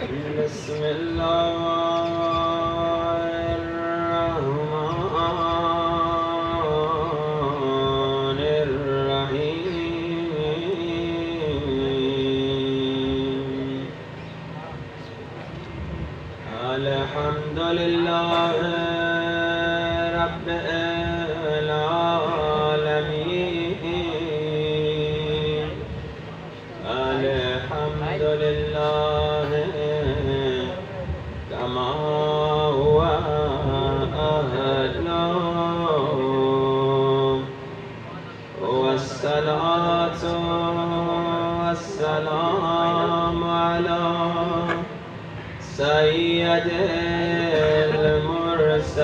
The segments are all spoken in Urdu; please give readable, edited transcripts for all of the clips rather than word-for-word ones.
بسم الله الرحمن الرحيم الحمد لله رب العالمين الحمد لله كما هو أهله والصلاة والسلام على سيد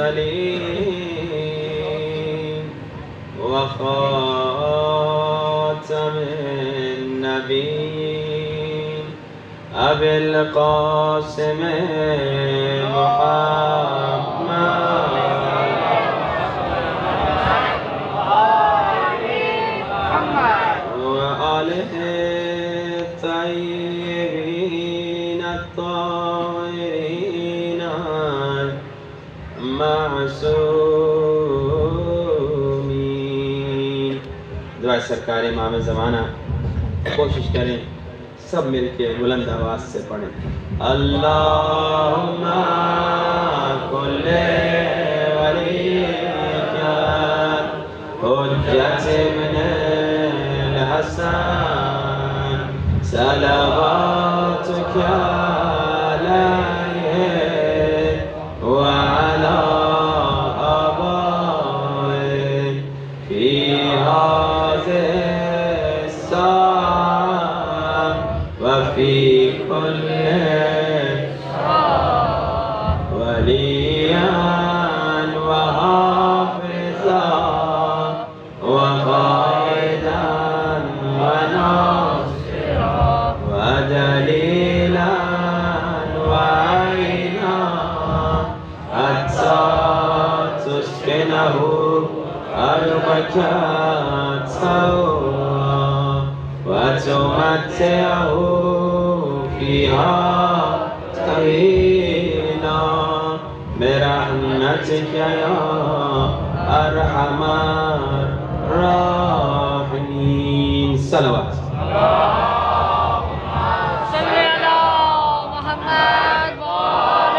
المرسلين وخاتم النبيين أبي القاسم محمد وآله الطيبين الطاهرين المعصومين. دعائے سرکار امام زمانہ کوشش کریں سب مل کے بلند آواز سے پڑھیں. اللہم کل ولیک حجت ابن الحسن صلواتک علیہ وعلی آبائه فی هذه الساعة وفي كل وليا وحافظا وقائدا وناصرا ودليلا وعينا حتى تسكنه أرضك سوى وتمتعه فيها طويلا برحمتك يا أرحم الراحمين. صلوات. صل على محمد وآل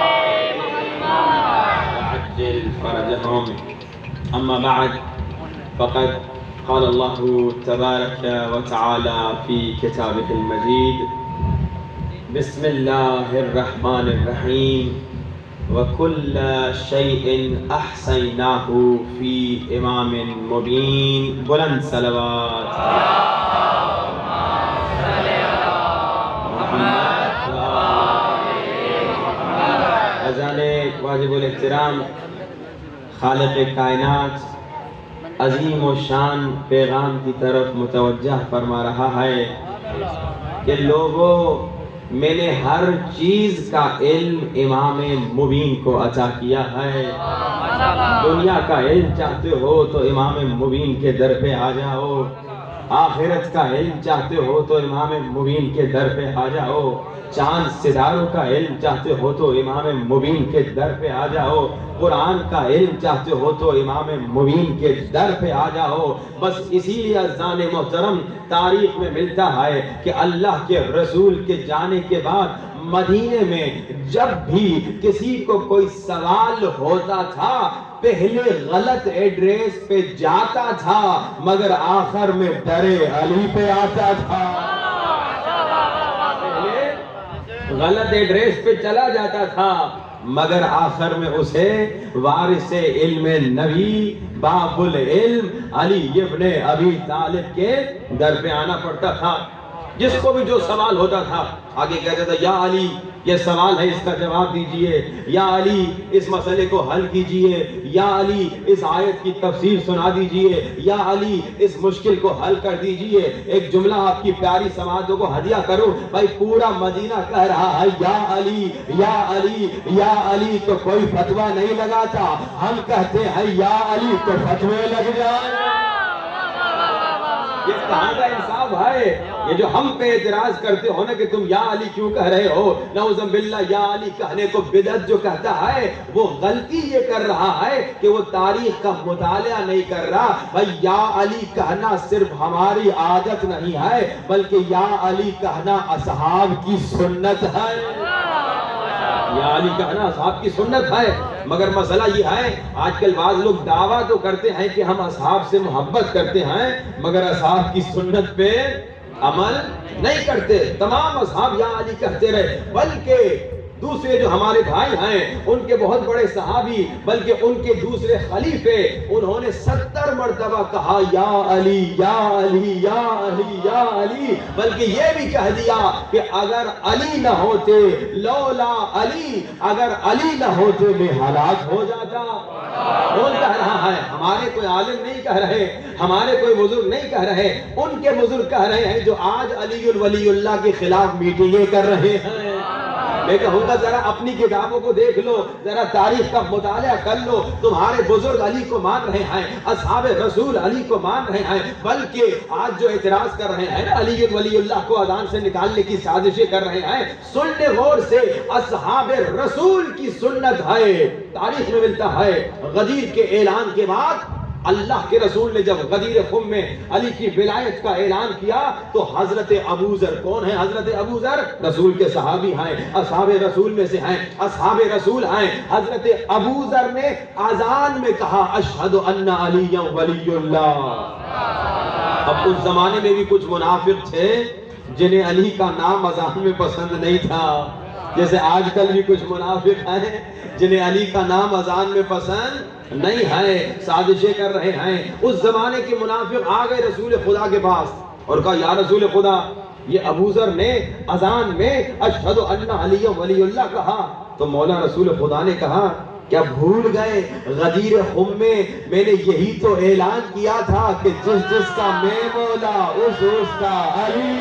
محمد وعجل فرجهم. أما بعد فقد قال الله تبارك وتعالى في كتابه المجيد بسم الله الرحمن الرحيم وكل شيء أحصيناه في إمام مبين. بلند صلوات. اذان واجب الاحترام خالق کائنات عظیم و شان پیغام کی طرف متوجہ فرما رہا ہے کہ لوگوں میں نے ہر چیز کا علم امام مبین کو عطا کیا ہے. دنیا کا علم چاہتے ہو تو امام مبین کے در پہ آ جاؤ. آخرت کا علم چاہتے ہو تو امام مبین کے در پہ آ جاؤ. چاند ستاروں کا علم چاہتے ہو تو امام مبین کے در پہ آ جاؤ. قرآن کا علم چاہتے ہو تو امام مبین کے در پہ آ جاؤ. بس اسی لیے عزیزان محترم تاریخ میں ملتا ہے کہ اللہ کے رسول کے جانے کے بعد مدینے میں جب بھی کسی کو کوئی سوال ہوتا تھا پہلے غلط ایڈریس پہ جاتا تھا مگر آخر میں درِ علی پہ آتا تھا. غلط ایڈریس پہ چلا جاتا تھا مگر آخر میں اسے وارث علم نبی باب العلم علی ابن ابی طالب کے در پہ آنا پڑتا تھا. جس کو بھی جو سوال ہوتا تھا آگے کہتا تھا یا علی یہ سوال ہے اس کا جواب دیجئے، یا علی اس مسئلے کو حل کیجئے، یا علی اس آیت کی تفسیر سنا دیجئے، یا علی اس مشکل کو حل کر دیجئے. ایک جملہ آپ کی پیاری سماعتوں کو ہدیہ کروں بھائی، پورا مدینہ کہہ رہا ہے یا علی یا علی یا علی، تو کوئی فتویٰ نہیں لگاتا. ہم کہتے ہیں یا علی تو فتوے لگ جائیں. یہ کہاں کا انصاف ہے؟ یہ جو ہم پہ اعتراض کرتے ہو نا کہ تم یا علی کیوں کہہ رہے ہو، نعوذ باللہ یا علی کہنے کو بدعت جو کہتا ہے وہ غلطی یہ کر رہا ہے کہ وہ تاریخ کا مطالعہ نہیں کر رہا۔ بھائی یا علی کہنا صرف ہماری عادت نہیں ہے بلکہ یا علی کہنا اصحاب کی سنت ہے۔ یا علی کہنا اصحاب کی سنت ہے، مگر مسئلہ یہ ہے آج کل بعض لوگ دعویٰ تو کرتے ہیں کہ ہم اصحاب سے محبت کرتے ہیں مگر اصحاب کی سنت پہ عمل نہیں کرتے۔ تمام اصحاب یا علی کہتے رہے، بلکہ دوسرے جو ہمارے بھائی ہیں ان کے بہت بڑے صحابی بلکہ ان کے دوسرے خلیفے انہوں نے 70 مرتبہ کہا یا علی یا علی یا علی یا علی، بلکہ یہ بھی کہہ دیا کہ اگر علی نہ ہوتے، لولا علی، اگر علی نہ ہوتے میں ہلاک ہو جاتا۔ کون کہہ رہا ہے؟ ہمارے کوئی عالم نہیں کہہ رہے، ہمارے کوئی بزرگ نہیں کہہ رہے، ان کے بزرگ کہہ رہے ہیں جو آج علی ولی اللہ کے خلاف میٹنگیں کر رہے ہیں۔ میں کہوں گا ذرا اپنی کتابوں کو دیکھ لو، ذرا تاریخ کا مطالعہ کر لو، تمہارے بزرگ علی کو مان رہے ہیں، اصحاب رسول علی کو مان رہے ہیں، بلکہ آج جو اعتراض کر رہے ہیں علی ولی اللہ کو اذان سے نکالنے کی سازشیں کر رہے ہیں، سن لے غور سے، اصحاب رسول کی سنت ہے۔ تاریخ میں ملتا ہے غدیر کے اعلان کے بعد اللہ کے رسول نے جب غدیر خم میں علی کی ولایت کا اعلان کیا تو حضرت ابو ذر، کون ہے حضرت ابو ذر؟ رسول کے صحابی ہیں، اصحاب رسول میں سے ہیں، اصحاب رسول ہیں۔ حضرت ابو ذر نے اذان میں کہا اشہد ان علی ولی اللہ۔ اب اس زمانے میں بھی کچھ منافق تھے جنہیں علی کا نام اذان میں پسند نہیں تھا، جیسے آج کل بھی کچھ منافق ہیں جنہیں علی کا نام اذان میں پسند نہیں ہے، سازشیں کر رہے ہیں۔ اس زمانے کے منافق آ گئے رسول خدا کے پاس اور کہا یا رسول خدا، یہ ابو ذر نے اذان میں اشہد ان علی ولی اللہ کہا، تو مولا رسول خدا نے کہا کیا بھول گئے غدیر خم میں نے یہی تو اعلان کیا تھا کہ جس جس کا میں مولا اس کا علی۔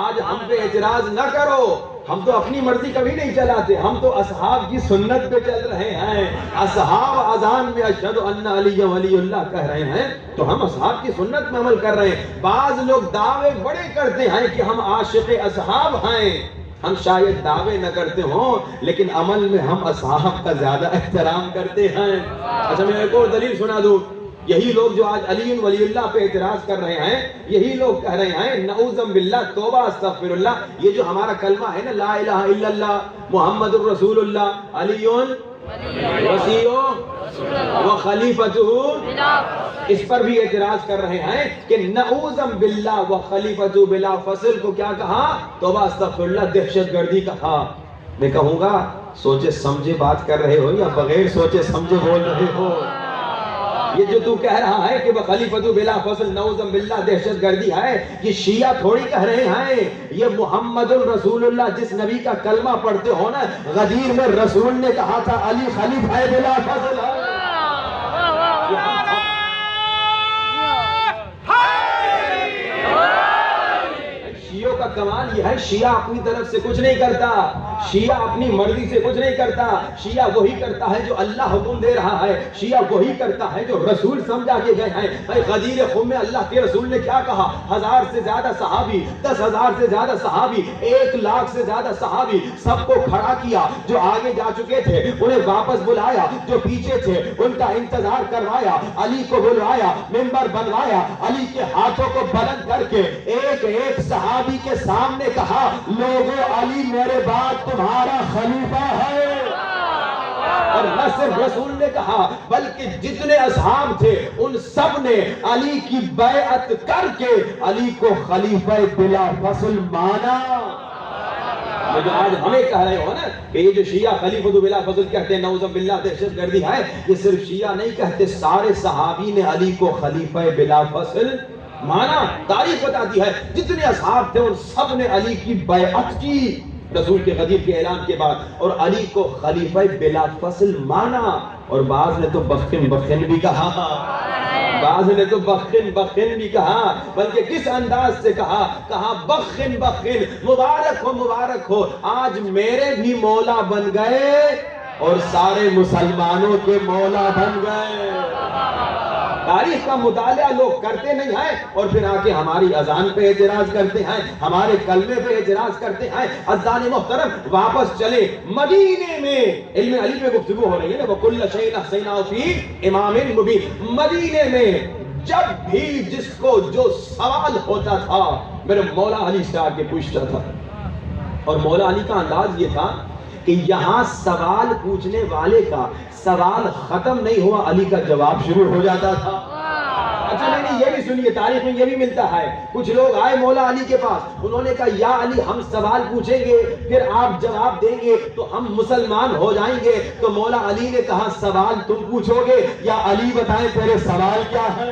آج ہم پہ اعتراض نہ کرو، ہم تو اپنی مرضی کبھی نہیں چلاتے، ہم تو اصحاب کی سنت پہ چل رہے ہیں۔ اصحاب اذان میں اشہد ان علی ولی اللہ کہہ رہے ہیں تو ہم اصحاب کی سنت میں عمل کر رہے ہیں۔ بعض لوگ دعوے بڑے کرتے ہیں کہ ہم عاشق اصحاب ہیں، ہم شاید دعوے نہ کرتے ہوں لیکن عمل میں ہم اصحاب کا زیادہ احترام کرتے ہیں۔ اچھا میں ایک اور دلیل سنا دوں، یہی لوگ جو آج علی ولی اللہ پہ اعتراض کر رہے ہیں، یہی لوگ کہہ رہے ہیں نعوذ باللہ، توبہ استغفر اللہ، یہ جو ہمارا کلمہ ہے نا لا الہ الا اللہ محمد الرسول اللہ علی وصی و خلیفتہ، اس پر بھی اعتراض کر رہے ہیں کہ نعوذ باللہ و خلیفتہ بلا فصل کو کیا کہا؟ توبہ استغفر اللہ، دہشت گردی کہا۔ میں کہوں گا سوچے سمجھے بات کر رہے ہو یا بغیر سوچے سمجھے بول رہے ہو؟ یہ جو تو کہہ رہا ہے کہ بخلیفتو بلا فصل نعوذ باللہ دہشت گردی ہے، یہ شیعہ تھوڑی کہہ رہے ہیں، یہ محمد الرسول اللہ جس نبی کا کلمہ پڑھتے ہو نا، غدیر میں رسول نے کہا تھا علی خلیفہ بلا فصل ہے۔ شیعوں کا کمال یہ ہے، شیعہ اپنی طرف سے کچھ نہیں کرتا، شیعہ اپنی مرضی سے کچھ نہیں کرتا، شیعہ وہی کرتا ہے جو اللہ حکم دے رہا ہے، شیعہ وہی کرتا ہے جو رسول سمجھا کے گئے ہیں۔ بھائی غدیر خم میں اللہ کے رسول نے کیا کہا؟ 1000 سے زیادہ صحابی، 10,000 سے زیادہ صحابی، 1,00,000 سے زیادہ صحابی، سب کو کھڑا کیا، جو آگے جا چکے تھے انہیں واپس بلایا، جو پیچھے تھے ان کا انتظار کروایا، علی کو بلوایا، منبر بنوایا، علی کے ہاتھوں کو بلند کر کے ایک ایک صحابی کے سامنے کہا لوگو علی میرے بعد تمہارا خلیفہ ہے۔ اور نہ صرف رسول نے کہا بلکہ جتنے اصحاب تھے ان سب نے علی کی بیعت کر کے علی کو خلیفہ بلا فصل مانا۔ جو آج ہمیں کہہ رہے ہو نا کہ یہ جو شیعہ خلیفہ بلا فضل کہتے ہیں نعوذ باللہ دہشت گردی ہے، یہ صرف شیعہ نہیں کہتے، سارے صحابی نے علی کو خلیفہ بلا فصل مانا۔ تاریخ بتاتی ہے جتنے اصحاب تھے ان سب نے علی کی بیعت کی رسول کے غدیر کے اعلان کے بعد، اور علی کو خلیفہ بلا فصل مانا۔ اور بعض نے تو بخن بخن بھی کہا، بعض نے تو بخن بخن بھی کہا، بلکہ کس انداز سے کہا؟ کہا بخن بخن، مبارک ہو مبارک ہو، آج میرے بھی مولا بن گئے اور سارے مسلمانوں کے مولا بن گئے۔ تاریخ کا مطالعہ لوگ کرتے نہیں ہیں اور پھر آ کے ہماری اذان پہ اعتراض کرتے ہیں، ہمارے کلمے پہ اعتراض کرتے ہیں۔ عزیزان محترم واپس چلے مدینے میں، علم علی پہ گفتگو ہو رہی ہے نا، وَكُلَّ شَيْءٍ أَحْصَيْنَاهُ فِي إِمَامٍ مُبِينٍ۔ مدینے میں جب بھی جس کو جو سوال ہوتا تھا میرے مولا علی سے آ کے پوچھتا تھا، اور مولا علی کا انداز یہ تھا کہ یہاں سوال پوچھنے والے کا سوال ختم نہیں ہوا، علی کا جواب شروع ہو جاتا تھا۔ اچھا نہیں، یہ بھی سنیے، تاریخ میں یہ بھی ملتا ہے، کچھ لوگ آئے مولا علی کے پاس، انہوں نے کہا یا علی ہم سوال پوچھیں گے پھر آپ جواب دیں گے تو ہم مسلمان ہو جائیں گے۔ تو مولا علی نے کہا سوال تم پوچھو گے یا علی بتائیں تیرے سوال کیا ہے؟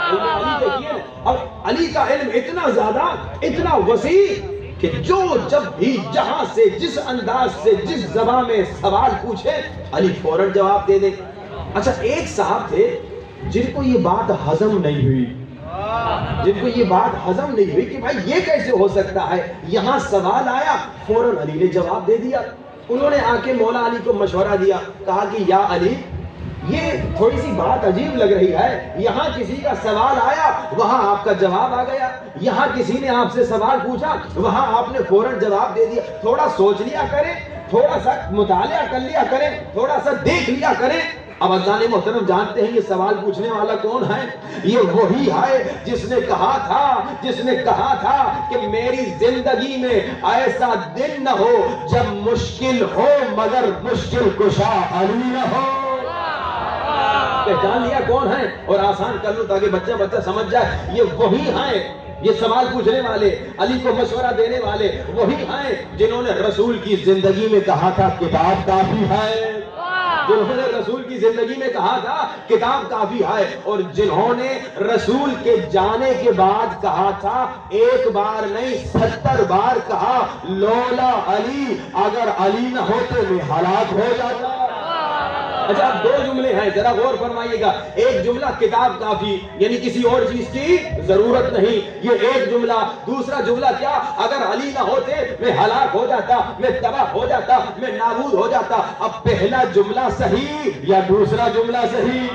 علی دیکھیے، اب علی کا علم اتنا زیادہ، اتنا وسیع کہ جو جب بھی جہاں سے جس انداز سے جس زبان میں سوال پوچھے علی فوراً جواب دے دے۔ اچھا ایک صاحب تھے جن کو یہ بات ہضم نہیں ہوئی، جن کو یہ بات ہضم نہیں ہوئی کہ بھائی یہ کیسے ہو سکتا ہے، یہاں سوال آیا فوراً علی نے جواب دے دیا۔ انہوں نے آ کے مولا علی کو مشورہ دیا، کہا کہ یا علی یہ تھوڑی سی بات عجیب لگ رہی ہے، یہاں کسی کا سوال آیا وہاں آپ کا جواب آ گیا، یہاں کسی نے آپ سے سوال پوچھا وہاں آپ نے فوراً جواب دے دیا، تھوڑا سوچ لیا کریں، تھوڑا سا مطالعہ کر لیا کریں، تھوڑا سا دیکھ لیا کریں۔ اب عزیزان محترم جانتے ہیں یہ سوال پوچھنے والا کون ہے؟ یہ وہی ہے جس نے کہا تھا کہ میری زندگی میں ایسا دن نہ ہو جب مشکل ہو مگر مشکل کشا علی نہ ہو۔ پہچان لیا کون ہے؟ اور آسان کر لوں تاکہ بچہ سمجھ جائے، یہ وہی ہیں، یہ سوال پوچھنے والے، علی کو مشورہ دینے والے وہی ہیں جنہوں نے رسول کی زندگی میں کہا تھا کتاب کافی ہے، جنہوں نے رسول کی زندگی میں کہا تھا کتاب کافی ہے، اور جنہوں نے رسول کے جانے کے بعد کہا تھا ایک بار نہیں 70 بار کہا لولا علی، اگر علی نہ ہوتے میں ہلاک ہو جاتا۔ اچھا اب دو جملے ہیں ذرا غور فرمائیے گا، ایک جملہ کتاب کافی یعنی کسی اور چیز کی ضرورت نہیں، یہ ایک جملہ، دوسرا جملہ کیا، اگر علی نہ ہوتے میں ہلاک ہو جاتا، میں تباہ ہو جاتا، میں نابود ہو جاتا۔ اب پہلا جملہ صحیح یا دوسرا جملہ صحیح؟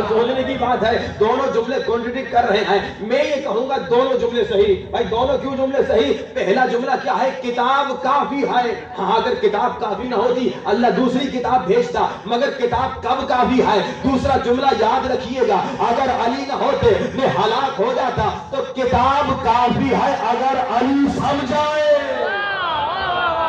سوچنے کی بات ہے، دونوں جملے کانٹرڈکٹ کر رہے ہیں، میں یہ کہوں گا دونوں جملے صحیح۔ بھائی دونوں کیوں جملے صحیح؟ پہلا جملہ کیا ہے، کتاب کافی ہے، ہاں اگر کتاب کافی نہ ہوتی اللہ دوسری کتاب بھیجتا، مگر کتاب کب کافی ہے؟ دوسرا جملہ یاد رکھیے گا، اگر علی نہ ہوتے میں ہلاک ہو جاتا، تو کتاب کافی ہے اگر علی سمجھائے،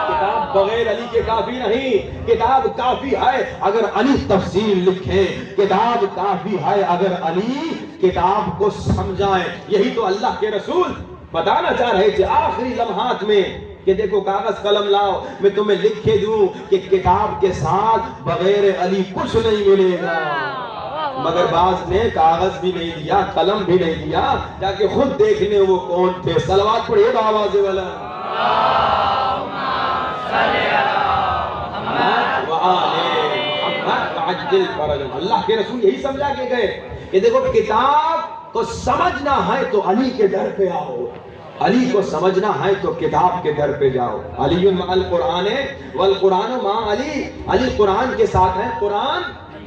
کتاب بغیر علی کے کافی نہیں، کتاب کافی ہے اگر علی تفسیر لکھے، کتاب کافی ہے اگر علی کتاب کو سمجھائے۔ یہی تو اللہ کے رسول بتانا چاہ رہے تھے آخری لمحات میں کہ دیکھو کاغذ قلم لاؤ میں تمہیں لکھ کے دوں کہ کتاب کے ساتھ بغیر علی کچھ نہیں ملے گا، مگر بعض نے کاغذ بھی نہیں دیا، قلم بھی نہیں دیا، جا کے خود دیکھنے وہ کون تھے۔ صلوات پڑھیے آواز والا، اللہ کے رسول یہی سمجھا کے گئے کہ دیکھو کتاب کو سمجھنا ہے تو علی کے در پہ آؤ، علی کو سمجھنا ہے تو کتاب کے در پہ جاؤ۔ علی مع القرآن والقرآن مع علی، علی قرآن کے ساتھ ہے، قرآن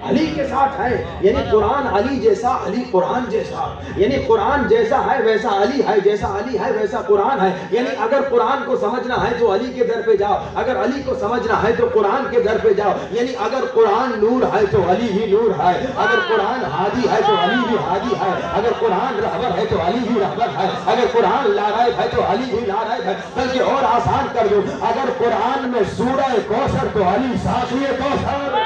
علی کے ساتھ ہے، یعنی قرآن علی جیسا، علی قرآن جیسا، یعنی قرآن جیسا ہے ویسا علی ہے، جیسا علی ہے ویسا قرآن ہے۔ یعنی اگر قرآن کو سمجھنا ہے تو علی کے در پہ جاؤ، اگر علی کو سمجھنا ہے تو قرآن کے در پہ جاؤ، یعنی اگر قرآن نور ہے تو علی ہی نور ہے، اگر قرآن ہادی ہے تو علی ہی ہادی ہے، اگر قرآن رہبر ہے تو علی ہی رہبر ہے، اگر قرآن لارائب ہے تو علی ہی لارائب ہے۔ بلکہ اور آسان کر دوں، اگر قرآن میں سورہ کوثر تو علی ساقی کوثر،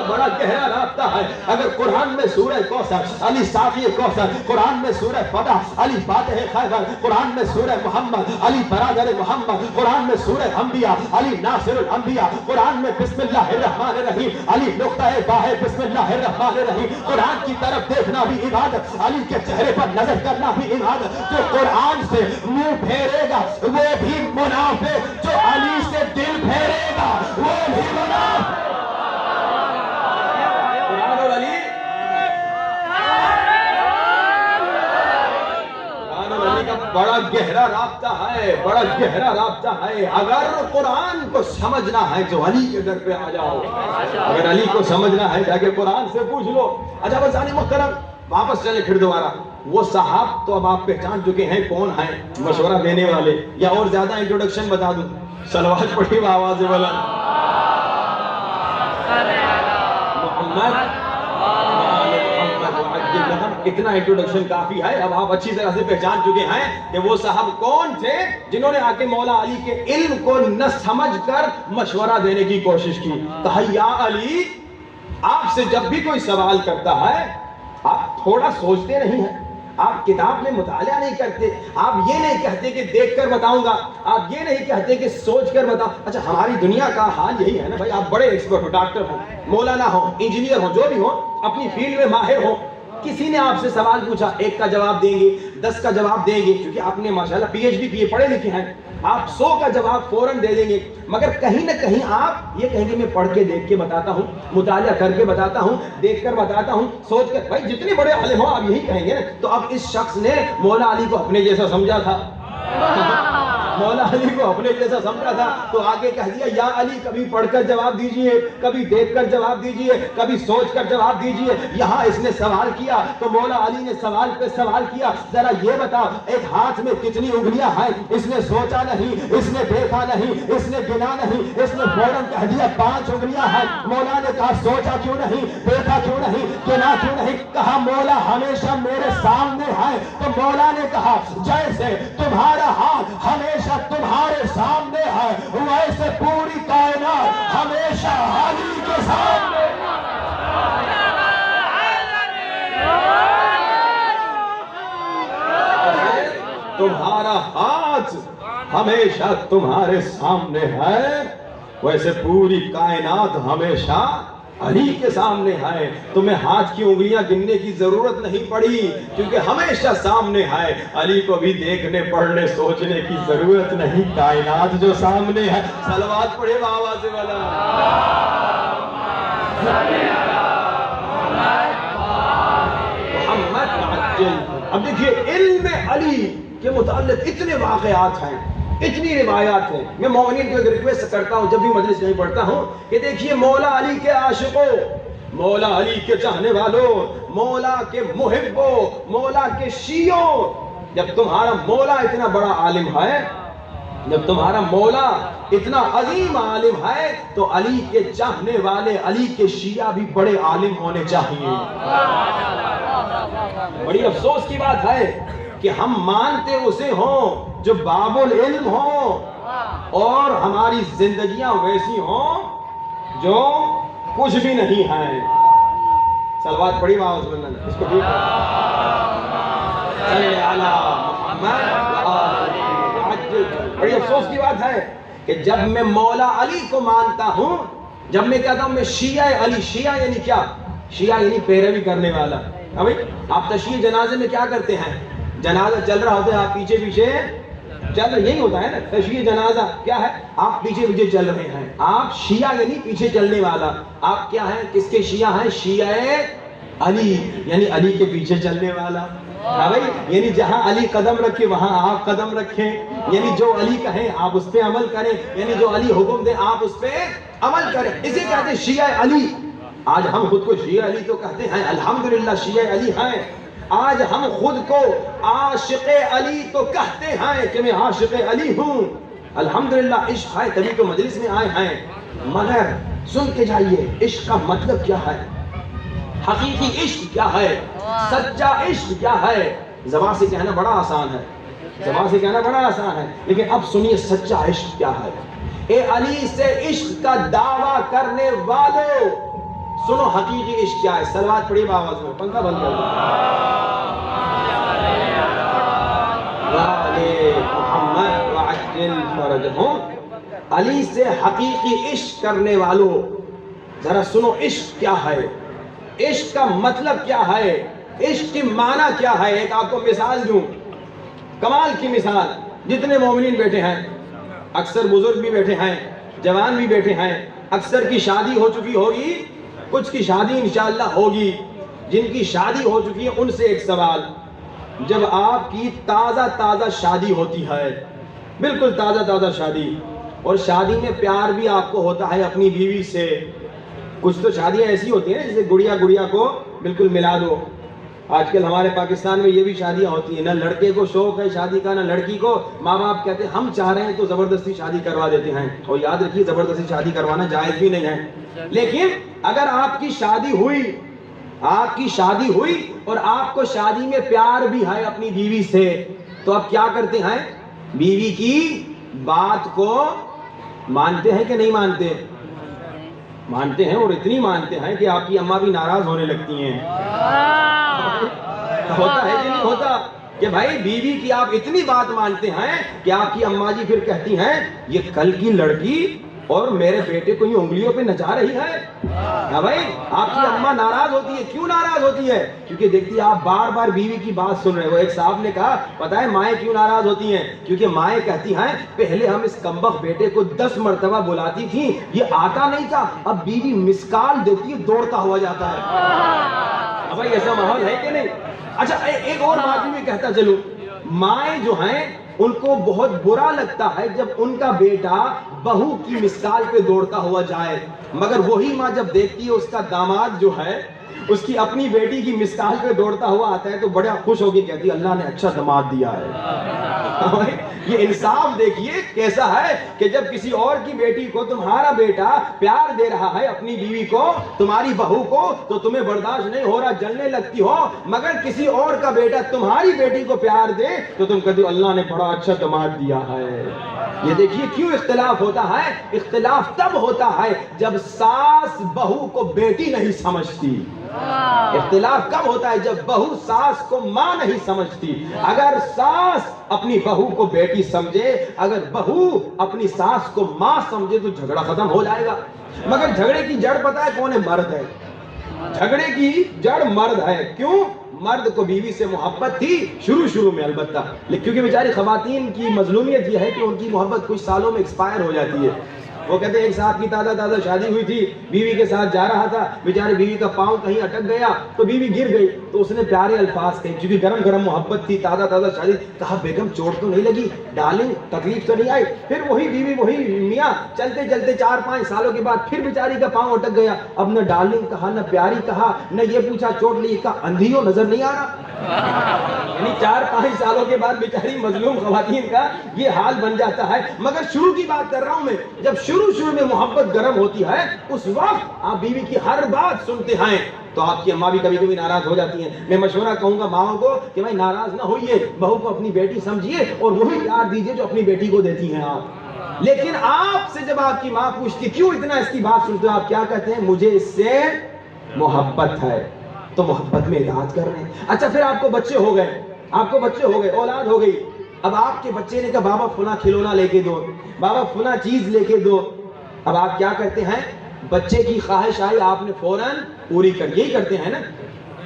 بڑا گہرا رابطہ ہے۔ اگر قرآن میں سورہ کوثر علی ساقی کوثر، قرآن میں سورہ فتح علی فاتح خیبر، قرآن میں سورہ محمد علی برادر محمد، قرآن میں سورہ انبیاء علی ناصر الانبیاء، قرآن میں بسم اللہ الرحمن الرحیم علی نقطہ باہ بسم اللہ الرحمن الرحیم۔ قرآن کی طرف دیکھنا بھی عبادت، علی کے چہرے پر نظر کرنا بھی عبادت۔ جو قرآن سے منہ پھیرے گا وہ بھی منافق، جو علی سے دل پھیرے گا وہ بھی منافق۔ بڑا گہرا رابطہ ہے، بڑا گہرا رابطہ ہے۔ اگر قرآن کو سمجھنا ہے تو علی کے در پہ آ جاؤ، اگر علی کو سمجھنا ہے جا کے قرآن سے پوچھ لو۔ اچھا بس آنے محترم واپس چلے پھر دوبارہ، وہ صاحب تو اب آپ پہچان چکے ہیں کون ہیں، مشورہ دینے والے، یا اور زیادہ انٹروڈکشن بتا دوں؟ صلوات پڑھی بآواز بلند۔ محمد اتنا انٹروڈکشن کافی ہے، اب آپ اچھی طرح سے پہچان چکے ہیں کہ وہ صاحب کون تھے جنہوں نے آ کے مولا علی کے علم کو نہ سمجھ کر مشورہ دینے کی کوشش کی۔ کہا یا علی، آپ سے جب بھی کوئی سوال کرتا ہے آپ تھوڑا سوچتے نہیں ہیں، آپ کتاب میں مطالعہ نہیں کرتے، آپ یہ نہیں کہتے کہ دیکھ کر بتاؤں گا، آپ یہ نہیں کہتے کہ سوچ کر بتاؤ۔ اچھا ہماری دنیا کا حال یہی ہے نا بھائی، آپ بڑے ایکسپرٹ ہو، ڈاکٹر ہو، مولانا ہو، انجینئر ہو، جو بھی ہو، اپنی فیلڈ میں ماہر ہو، کسی نے آپ سے سوال پوچھا، ایک کا جواب دیں گے، 10 کا جواب دیں گے، کیونکہ آپ نے ماشاءاللہ پی ایچ ڈی کیے، پڑھے لکھے ہیں، آپ 100 کا جواب فوراً دے دیں گے، مگر کہیں نہ کہیں آپ یہ کہیں گے میں پڑھ کے دیکھ کے بتاتا ہوں، مطالعہ کر کے بتاتا ہوں، دیکھ کر بتاتا ہوں، سوچ کر۔ بھائی جتنے بڑے عالم ہو آپ یہی کہیں گے نا۔ تو اب اس شخص نے مولا علی کو اپنے جیسا سمجھا تھا، مولا علی کو اپنے جیسا سمجھا تھا، تو آگے کہہ دیا یا علی کبھی پڑھ کر جواب دیجئے، کبھی دیکھ کر جواب دیجئے، کبھی سوچ کر جواب دیجئے۔ یہاں اس نے سوال کیا تو مولا علی نے سوال پہ سوال کیا، ذرا یہ بتا ایک ہاتھ میں کتنی انگلیاں ہیں؟ اس نے سوچا نہیں، اس نے دیکھا نہیں، اس نے گنا نہیں، اس نے فوراً کہہ دیا 5 انگلیاں ہیں۔ مولا نے کہا سوچا کیوں نہیں، دیکھا کیوں نہیں، گنا کیوں نہیں؟ کہا مولا ہمیشہ میرے سامنے ہے۔ تو مولا نے کہا جیسے تمہارا ہاتھ ہمیشہ تمہارے سامنے ہے ویسے پوری کائنات ہمیشہ علی کے سامنے۔ تمہارا ہاتھ ہمیشہ تمہارے سامنے ہے ویسے پوری کائنات ہمیشہ علی کے سامنے ہے۔ تمہیں ہاتھ کی انگلیاں گننے کی ضرورت نہیں پڑی کیونکہ ہمیشہ سامنے ہے۔ علی کو بھی دیکھنے پڑھنے سوچنے کی ضرورت نہیں، کائنات جو سامنے ہے۔ صلوات پڑھے بآواز بلند۔ محمد معجل۔ اب دیکھیے علم علی کے متعلق اتنے واقعات ہیں، اتنی روایات ہیں۔ میں مومنین کو ایک ریکویسٹ کرتا ہوں جب بھی مجلس نہیں پڑھتا ہوں کہ دیکھیے مولا علی کے عاشقوں، مولا علی کے چاہنے والوں، مولا کے محبوں، مولا کے شیعوں، جب تمہارا مولا اتنا بڑا عالم ہے، جب تمہارا مولا اتنا عظیم عالم ہے تو علی کے چاہنے والے، علی کے شیعہ بھی بڑے عالم ہونے چاہیے۔ بڑی افسوس کی بات ہے کہ ہم مانتے اسے ہوں جو باب العلم ہوں اور ہماری زندگیاں ویسی ہوں جو کچھ بھی نہیں ہیں۔ صلوات پڑھی بآواز بلند، اس کو ٹھیک ہے۔ صلی علی محمد۔ بڑی افسوس کی بات ہے کہ جب میں مولا علی کو مانتا ہوں، جب میں کہتا ہوں میں شیعہ علی، شیعہ یعنی کیا؟ شیعہ یعنی پیروی کرنے والا۔ آپ تشییع جنازے میں کیا کرتے ہیں؟ جنازہ چل رہا ہوتا ہے، آپ پیچھے پیچھے چل رہے، یہی ہوتا ہے نا تشییع جنازہ کیا ہے؟ آپ پیچھے پیچھے چل رہے ہیں۔ آپ شیعہ یعنی پیچھے چلنے والا۔ آپ کیا ہیں؟ کس کے شیعہ ہیں؟ شیعہ علی یعنی علی کے پیچھے چلنے والا۔ ہاں بھائی، یعنی جہاں علی قدم رکھے وہاں آپ قدم رکھیں، یعنی جو علی کہیں آپ اس پہ عمل کریں، یعنی جو علی حکم دے آپ اس پہ عمل کریں، اسے کہتے ہیں شیعہ علی۔ آج ہم خود کو شیعہ علی تو کہتے ہیں، الحمدللہ شیعہ علی ہیں۔ آج ہم خود کو عاشق علی تو کہتے ہیں کہ میں عاشق علی ہوں، الحمدللہ عشق ہے تبھی تو مجلس میں آئے ہیں۔ مگر سن کے جائیے عشق کا مطلب کیا ہے، حقیقی عشق کیا ہے، سچا عشق کیا ہے۔ زبان سے کہنا بڑا آسان ہے، زبان سے کہنا بڑا آسان ہے، لیکن اب سنیے سچا عشق کیا ہے۔ اے علی سے عشق کا دعویٰ کرنے والوں، سنو حقیقی عشق کیا ہے۔ صلوات پڑھی بآواز میں، پنکھا بند کر دو۔ محمد وعجل فرجہم۔ علی سے حقیقی عشق کرنے والوں ذرا سنو عشق کیا ہے، عشق کا مطلب کیا ہے، عشق کی معنی کیا ہے۔ ایک آپ کو مثال دوں، کمال کی مثال۔ جتنے مومنین بیٹھے ہیں، اکثر بزرگ بھی بیٹھے ہیں، جوان بھی بیٹھے ہیں، اکثر کی شادی ہو چکی ہوگی، کچھ کی شادی انشاءاللہ ہوگی۔ جن کی شادی ہو چکی ہے ان سے ایک سوال، جب آپ کی تازہ تازہ شادی ہوتی ہے، بالکل تازہ تازہ شادی، اور شادی میں پیار بھی آپ کو ہوتا ہے اپنی بیوی سے. کچھ تو شادیاں ایسی ہوتی ہیں جیسے گڑیا گڑیا کو بالکل ملا دو. آج کل ہمارے پاکستان میں یہ بھی شادیاں ہوتی ہیں، نہ لڑکے کو شوق ہے شادی کا نہ لڑکی کو. ماں باپ کہتے ہیں ہم چاہ رہے ہیں تو زبردستی شادی کروا دیتے ہیں. اور یاد رکھیے زبردستی شادی کروانا جائز بھی نہیں ہے. لیکن اگر آپ کی شادی ہوئی اور آپ کو شادی میں پیار بھی ہے اپنی بیوی سے، تو آپ کیا کرتے ہیں؟ بیوی کی بات کو مانتے ہیں کہ نہیں مانتے؟ مانتے ہیں، اور اتنی مانتے ہیں کہ آپ کی اماں بھی ناراض ہونے لگتی ہیں. ہوتا ہے کہ نہیں ہوتا کہ بھائی بیوی کی آپ اتنی بات مانتے ہیں کہ آپ کی اماں جی پھر کہتی ہیں یہ کل کی لڑکی اور میرے بیٹے کو یہ انگلیوں پہ نچا رہی ہے. ہاں بھائی، آپ کی اماں ناراض ہوتی ہے. کیوں ناراض ہوتی ہے؟ کیونکہ دیکھتی ہے آپ بار بار بیوی کی بات سن رہے ہو. ایک صاحب نے کہا پتہ ہے مائیں کیوں ناراض ہوتی ہیں؟ کیونکہ مائیں کہتی ہیں پہلے ہم اس کمبخت بیٹے کو 10 مرتبہ بلاتی تھی، یہ آتا نہیں تھا، اب بیوی مسکال دیتی ہے دوڑتا ہوا جاتا ہے. اب بھائی ایسا ماحول ہے کہ نہیں؟ اچھا ایک اور بات بھی کہتا چلوں، مائیں جو ہیں ان کو بہت برا لگتا ہے جب ان کا بیٹا بہو کی مسکال پہ دوڑتا ہوا جائے، مگر وہی ماں جب دیکھتی ہے اس کا داماد جو ہے اس کی اپنی بیٹی کی مسکال پہ دوڑتا ہوا آتا ہے تو بڑا خوش ہو کے کہتی ہے اللہ نے اچھا داماد دیا ہے. یہ انصاف دیکھیے کیسا ہے کہ جب کسی اور کی بیٹی کو تمہارا بیٹا پیار دے رہا ہے اپنی بیوی کو، تمہاری بہو کو، تو تمہیں برداشت نہیں ہو رہا، جلنے لگتی ہو. مگر کسی اور کا بیٹا تمہاری بیٹی کو پیار دے تو تم کہتے ہو اللہ نے بڑا اچھا داماد دیا ہے. یہ دیکھیے کیوں اختلاف ہوتا ہے. اختلاف تب ہوتا ہے جب ساس بہو کو بیٹی نہیں سمجھتی. اختلاف کب ہوتا ہے؟ جب بہو ساس کو ماں نہیں سمجھتی. اگر ساس اپنی بہو کو بیٹی سمجھے، اگر بہو اپنی ساس کو ماں سمجھے تو جھگڑا ختم ہو جائے گا. مگر جھگڑے کی جڑ پتہ ہے کون ہے؟ مرد ہے. جھگڑے کی جڑ مرد ہے. کیوں؟ مرد کو بیوی سے محبت تھی شروع میں البتہ، کیونکہ بیچاری خواتین کی مظلومیت یہ ہے کہ ان کی محبت کچھ سالوں میں ایکسپائر ہو جاتی ہے. وہ کہتے ہیں ایک صاحب کی تازہ شادی ہوئی تھی، بیوی کے ساتھ جا رہا تھا، بیچارے بیوی کا پاؤں کہیں اٹک گیا تو بیوی گر گئی، تو اس نے پیارے الفاظ کہے کیونکہ گرم محبت تھی، تازہ شادی. کہا بیگم چوٹ تو نہیں لگی؟ ڈارلنگ تکلیف تو نہیں آئی؟ پھر وہی بیوی وہی میاں چلتے 4-5 سالوں کے بعد پھر بیچاری کا پاؤں اٹک گیا. اب نہ ڈارلنگ کہا نہ پیاری کہا، نہ یہ پوچھا چوٹ لی، کہا اندھی ہو نظر نہیں آ رہا. یعنی 4-5 سالوں کے بعد بیچاری مظلوم خواتین کا یہ حال بن جاتا ہے. مگر شروع کی بات کر رہا ہوں میں، جب شروع میں محبت گرم ہوتی ہے اس وقت آپ بیوی کی ہر بات سنتے ہیں تو آپ کی اماں بھی کبھی کبھی ناراض ہو جاتی ہیں. میں مشورہ کہوں گا ماؤں کو کہ بھائی ناراض نہ ہوئیے، بہو کو اپنی بیٹی سمجھیے اور وہی پیار دیجیے جو اپنی بیٹی کو دیتی ہیں آپ. لیکن آپ سے جب آپ کی ماں پوچھتی کیوں اتنا اس کی بات سنتے ہو، آپ کیا کہتے ہیں؟ مجھے اس سے محبت ہے. تو محبت میں اطاعت کر رہے ہیں. اچھا پھر آپ کو بچے ہو گئے، اولاد ہو گئی. اب آپ کے بچے نے کہا بابا فلاں کھلونا لے کے دو، بابا فلاں چیز لے کے دو. اب آپ کیا کرتے ہیں؟ بچے کی خواہش آئی آپ نے فوراً پوری کر. یہی کرتے ہیں نا،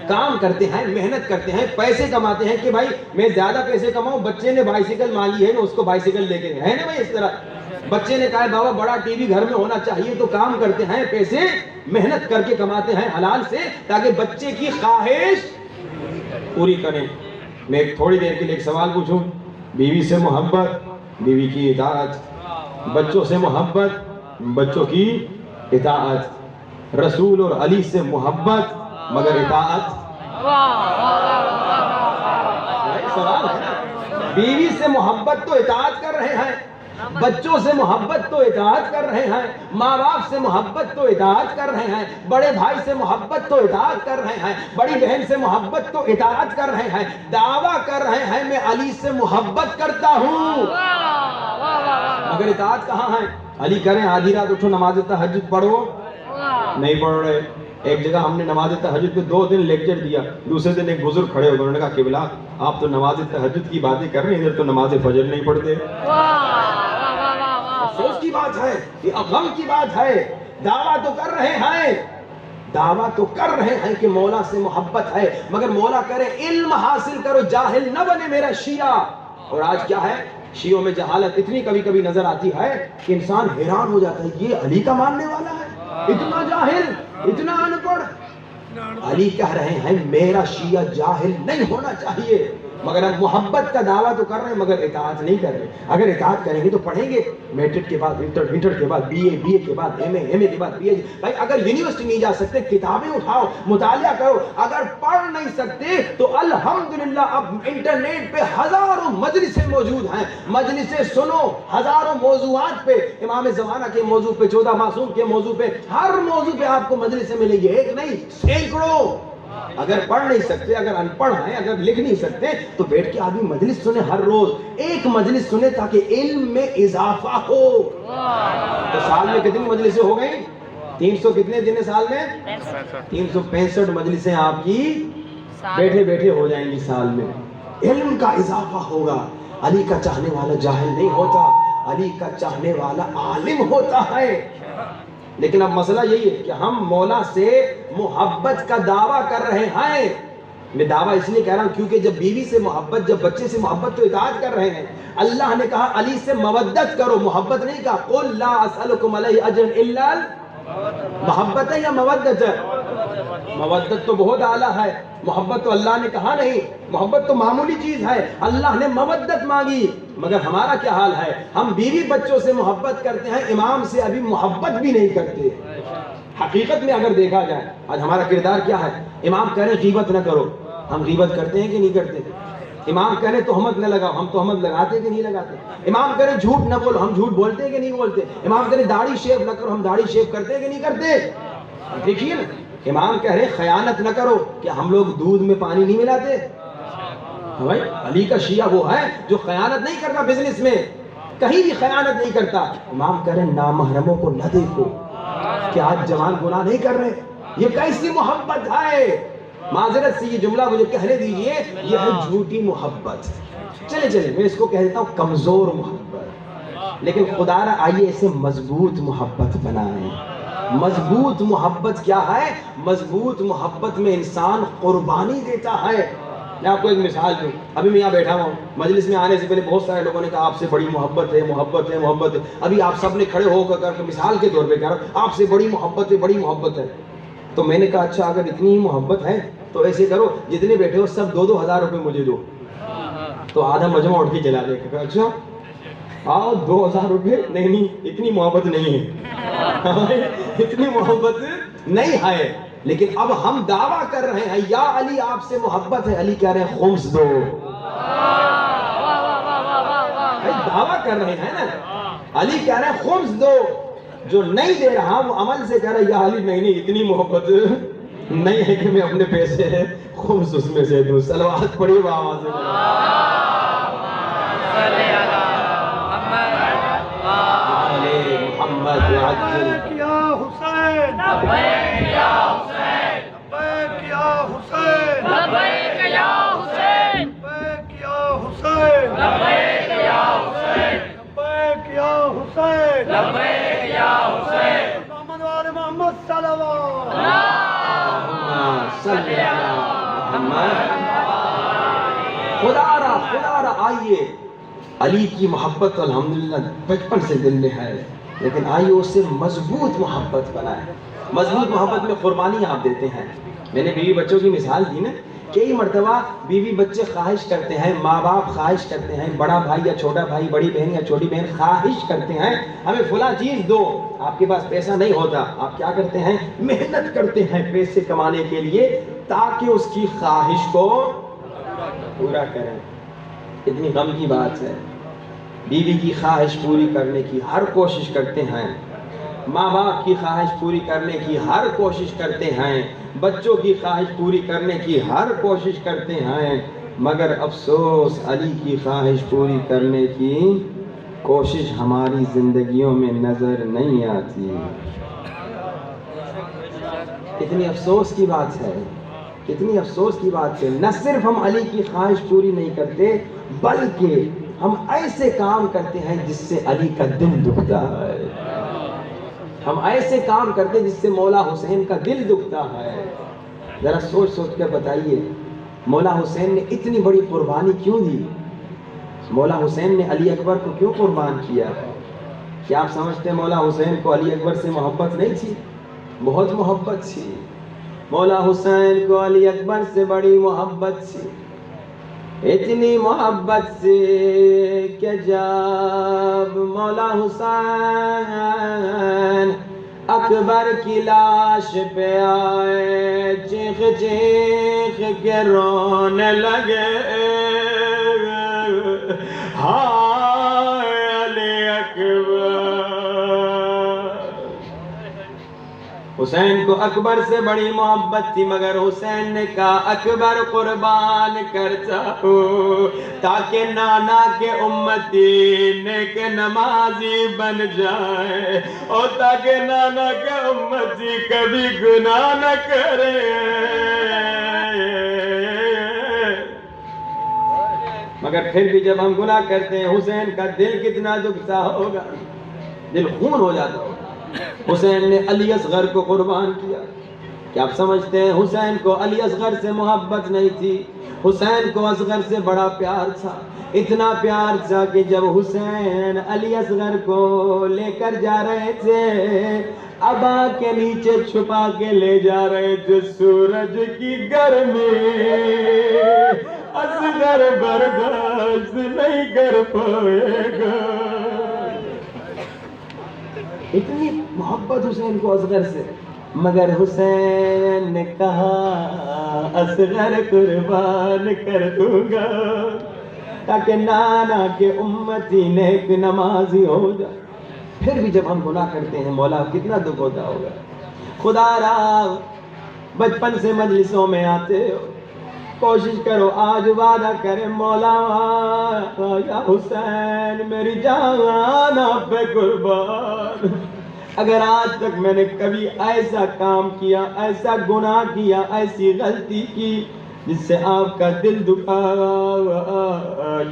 کام کرتے ہیں، محنت کرتے ہیں، پیسے کماتے ہیں کہ بھائی میں زیادہ پیسے کماؤں. بچے نے بائیسیکل مانگی ہے نا، اس کو بائیسیکل لے کے ہے نا بھائی. اس طرح بچے نے کہا بابا بڑا ٹی وی گھر میں ہونا چاہیے، تو کام کرتے ہیں، پیسے محنت کر کے کماتے ہیں حلال سے تاکہ بچے کی خواہش پوری کریں. میں ایک تھوڑی دیر کے لیے ایک سوال پوچھوں. بیوی سے محبت، بیوی کی اطاعت. بچوں سے محبت، بچوں کی اطاعت. رسول اور علی سے محبت مگر اطاعت. سوال ہے نا، بیوی سے محبت تو اطاعت کر رہے ہیں، بچوں سے محبت تو اطاعت کر رہے ہیں، ماں باپ سے محبت تو اطاعت کر رہے ہیں، بڑے بھائی سے محبت تو اطاعت کر رہے ہیں، بڑی بہن سے محبت تو اطاعت کر رہے ہیں، دعویٰ کر رہے ہیں میں علی سے محبت کرتا ہوں، مگر اطاعت کہاں ہے؟ علی کریں آدھی رات اٹھو نماز تہجد پڑھو، نہیں پڑھ رہے. ایک جگہ ہم نے نماز تہجد پہ 2 دن لیکچر دیا. دوسرے دن ایک بزرگ کھڑے ہو گئے، انہوں نے کہا قبلہ آپ تو نماز تہجد کی باتیں کر رہے ہیں، ادھر تو نماز فجر نہیں پڑھتے. افسوس کی بات ہے، یہ غم کی بات ہے. دعویٰ تو کر رہے ہیں کہ مولا سے محبت ہے، مگر مولا کرے علم حاصل کرو، جاہل نہ بنے میرا شیعہ. اور آج کیا ہے؟ شیعوں میں جہالت اتنی کبھی کبھی نظر آتی ہے کہ انسان حیران ہو جاتا ہے، یہ علی کا ماننے والا ہے، اتنا جاہل، اتنا ان پڑھ. علی کہہ رہے ہیں میرا شیعہ جاہل نہیں ہونا چاہیے، مگر ہم محبت کا دعویٰ تو کر رہے ہیں مگر اطاعت نہیں کر رہے. اگر اطاعت کریں گے تو پڑھیں گے میٹرک کے بعد انٹر کے بعد بی اے کے بعد ایم اے کے بعد PhD. بھائی اگر یونیورسٹی نہیں جا سکتے کتابیں اٹھاؤ مطالعہ کرو. اگر پڑھ نہیں سکتے تو الحمدللہ اب انٹرنیٹ پہ ہزاروں مجلسیں موجود ہیں, مجلسیں سنو ہزاروں موضوعات پہ, امام زمانہ کے موضوع پہ, 14 معصوم کے موضوع پہ, ہر موضوع پہ آپ کو مجلسیں ملیں گی, ایک نہیں سینکڑوں. اگر پڑھ نہیں سکتے, اگر ان پڑھ ہیں, اگر لکھ نہیں سکتے تو بیٹھ کے آدمی مجلس سنے, ہر روز ایک مجلس سنے تاکہ علم میں اضافہ ہو. تو سال میں کتنی مجلسیں ہو گئی؟ 300 کتنے دن سال میں؟ 365 مجلسیں آپ کی بیٹھے بیٹھے ہو جائیں گی سال میں. علم کا اضافہ ہوگا. علی کا چاہنے والا جاہل نہیں ہوتا, علی کا چاہنے والا عالم ہوتا ہے. لیکن اب مسئلہ یہی ہے کہ ہم مولا سے محبت کا دعویٰ کر رہے ہیں. میں دعویٰ اس لیے کہہ رہا ہوں کیونکہ جب بیوی سے محبت, جب بچے سے محبت تو اطاعت کر رہے ہیں. اللہ نے کہا علی سے مودت کرو, محبت نہیں کہا. قل لا اسألکم علیہ اجرا الا محبت ہے یا مودت ہے؟ مودت تو بہت اعلیٰ ہے, محبت تو اللہ نے کہا نہیں, محبت تو معمولی چیز ہے. اللہ نے مودت مانگی. مگر ہمارا کیا حال ہے؟ ہم بیوی بچوں سے محبت کرتے ہیں, امام سے ابھی محبت بھی نہیں کرتے. حقیقت میں اگر دیکھا جائے آج ہمارا کردار کیا ہے؟ امام کہہ رہے ہیں غیبت نہ کرو, ہم غیبت کرتے ہیں کہ نہیں کرتے؟ امام کہہ رہے ہیں تہمت نہ لگاؤ, ہم تہمت لگاتے کہ نہیں لگاتے؟ امام کہہ رہے ہیں جھوٹ نہ بولو, ہم جھوٹ بولتے ہیں کہ نہیں بولتے؟ امام کہہ رہے ہیں داڑھی شیو نہ کرو, ہم داڑھی شیو کرتے ہیں کہ نہیں کرتے؟ دیکھیے نا, امام کہہ رہے ہیں خیانت نہ کرو, کیا ہم لوگ دودھ میں پانی نہیں ملاتے؟ بھائی علی کا شیعہ وہ ہے جو خیانت نہیں کرتا, بزنس میں کہیں بھی خیانت نہیں کرتا. امام کہہ رہے ہیں نامحرموں کو نہ دیکھو. کیا آج جوان گناہ نہیں کر رہے؟ یہ کیسی محبت ہے؟ معذرت سے یہ جملہ مجھے کہنے دیجئے, یہ ہے جھوٹی محبت. چلے میں اس کو کہہ دیتا ہوں کمزور محبت. لیکن خدا را آئیے اسے مضبوط محبت بنائیں. مضبوط محبت کیا ہے؟ مضبوط محبت میں انسان قربانی دیتا ہے. میں آپ کو ایک مثال دوں. ابھی میں یہاں بیٹھا ہوں, مجلس میں آنے سے پہلے بہت سارے لوگوں نے کہا آپ سے بڑی محبت ہے, محبت ہے, محبت ہے. ابھی آپ سب نے کھڑے ہو کر مثال کے طور پہ کہہ رہا ہوں آپ سے بڑی محبت ہے, بڑی محبت ہے. تو میں نے کہا اچھا اگر اتنی ہی محبت ہے تو ایسے کرو جتنے بیٹھے ہو سب 2-2 ہزار روپے مجھے دو. تو آدھا مجمع اٹھ کے چلا دے. اچھا آؤ 2000 روپے. نہیں اتنی محبت نہیں ہے, اتنی محبت نہیں ہے. لیکن اب ہم دعویٰ کر رہے ہیں یا علی آپ سے محبت ہے, علی کہہ رہے ہیں خمس دو. دعویٰ کر رہے ہیں نا, علی کہہ رہے ہیں خمس دو. جو نہیں دے رہا وہ عمل سے کہہ رہا ہے یا علی نہیں اتنی محبت نہیں ہے کہ میں اپنے پیسے خمس اس میں سے دوں. صلوات پڑھیے آواز سے. محمد یا حسین لبیک یا حسین, لبیک یا حسین, لبیک یا حسین, لبیک یا حسین, لبیک یا حسین, لبیک یا حسین, لبیک یا حسین. محمد وال محمد صلوات. صلی اللہ محمد. خدا را آئیے علی کی محبت الحمدللہ بچپن سے دل میں ہے, لیکن آئیے اس سے مضبوط محبت بنائیں. مضبوط محبت میں قربانی آپ دیتے ہیں. میں نے بیوی بچوں کی مثال دی نا, کئی مرتبہ بیوی بچے خواہش کرتے ہیں, ماں باپ خواہش کرتے ہیں, بڑا بھائی یا چھوٹا بھائی, بڑی بہن یا چھوٹی بہن خواہش کرتے ہیں ہمیں فلاں چیز دو. آپ کے پاس پیسہ نہیں ہوتا, آپ کیا کرتے ہیں؟ محنت کرتے ہیں پیسے کمانے کے لیے تاکہ اس کی خواہش کو پورا کریں. اتنی غم کی بات ہے. بیوی کی خواہش پوری کرنے کی ہر کوشش کرتے ہیں, ماں باپ کی خواہش پوری کرنے کی ہر کوشش کرتے ہیں, بچوں کی خواہش پوری کرنے کی ہر کوشش کرتے ہیں, مگر افسوس علی کی خواہش پوری کرنے کی کوشش ہماری زندگیوں میں نظر نہیں آتی. کتنی افسوس کی بات ہے, کتنی افسوس کی بات ہے. نہ صرف ہم علی کی خواہش پوری نہیں کرتے بلکہ ہم ایسے کام کرتے ہیں جس سے علی کا دل دکھتا ہے. ہم ایسے کام کرتے ہیں جس سے مولا حسین کا دل دکھتا ہے. ذرا سوچ کر بتائیے مولا حسین نے اتنی بڑی قربانی کیوں دی؟ مولا حسین نے علی اکبر کو کیوں قربان کیا؟ کیا آپ سمجھتے ہیں مولا حسین کو علی اکبر سے محبت نہیں تھی؟ بہت محبت تھی. مولا حسین کو علی اکبر سے بڑی محبت تھی. اتنی محبت سے کہ جب مولا حسین اکبر کی لاش پہ آئے چیخ چیخ کے رونے لگے ہائے علی اکبر. حسین کو اکبر سے بڑی محبت تھی مگر حسین نے کہا اکبر قربان کرتا ہوں تاکہ نانا کے امتی نیک نمازی بن جائے اور تاکہ نانا کے امتی کبھی گناہ نہ کرے. مگر پھر بھی جب ہم گناہ کرتے ہیں حسین کا دل کتنا دکھتا ہوگا, دل خون ہو جاتا ہوگا. حسین نے علی اصغر کو قربان کیا. کیا آپ سمجھتے ہیں حسین کو علی اصغر سے محبت نہیں تھی؟ حسین کو اصغر سے بڑا پیار تھا, اتنا پیار تھا کہ جب حسین علی اصغر کو لے کر جا رہے تھے ابا کے نیچے چھپا کے لے جا رہے تھے. سورج کی گرمی اصغر برداشت نہیں کر پائے گا. اتنی محبت حسین کو اصغر سے, مگر حسین نے کہا اصغر قربان کر دوں گا تاکہ نانا کے امتی نیک نمازی ہو جائے. پھر بھی جب ہم گناہ کرتے ہیں مولا کتنا دکھ ہوتا ہوگا. خدا را بچپن سے مجلسوں میں آتے ہو, کوشش کرو آج وعدہ کرے مولا یا حسین میری جان آپ پہ قربان. اگر آج تک میں نے کبھی ایسا کام کیا, ایسا گناہ کیا, ایسی غلطی کی جس سے آپ کا دل دکھا,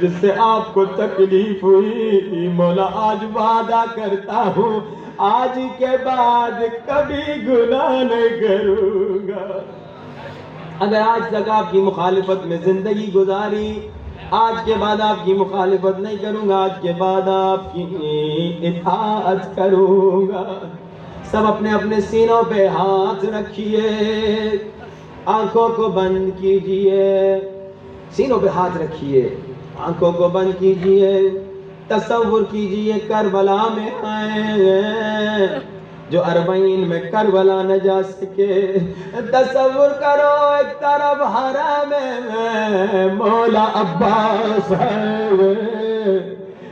جس سے آپ کو تکلیف ہوئی, مولا آج وعدہ کرتا ہوں آج کے بعد کبھی گناہ نہیں کروں گا. اگر آج تک آپ کی مخالفت میں زندگی گزاری, آج کے بعد آپ کی مخالفت نہیں کروں گا, آج کے بعد آپ کی اطاعت کروں گا. سب اپنے اپنے سینوں پہ ہاتھ رکھیے, آنکھوں کو بند کیجئے, سینوں پہ ہاتھ رکھیے, آنکھوں کو بند کیجئے. تصور کیجئے کربلا میں آئے جو اربعین میں کربلا نہ جا سکے. تصور کرو ایک طرف حرم میں مولا عباس ہے,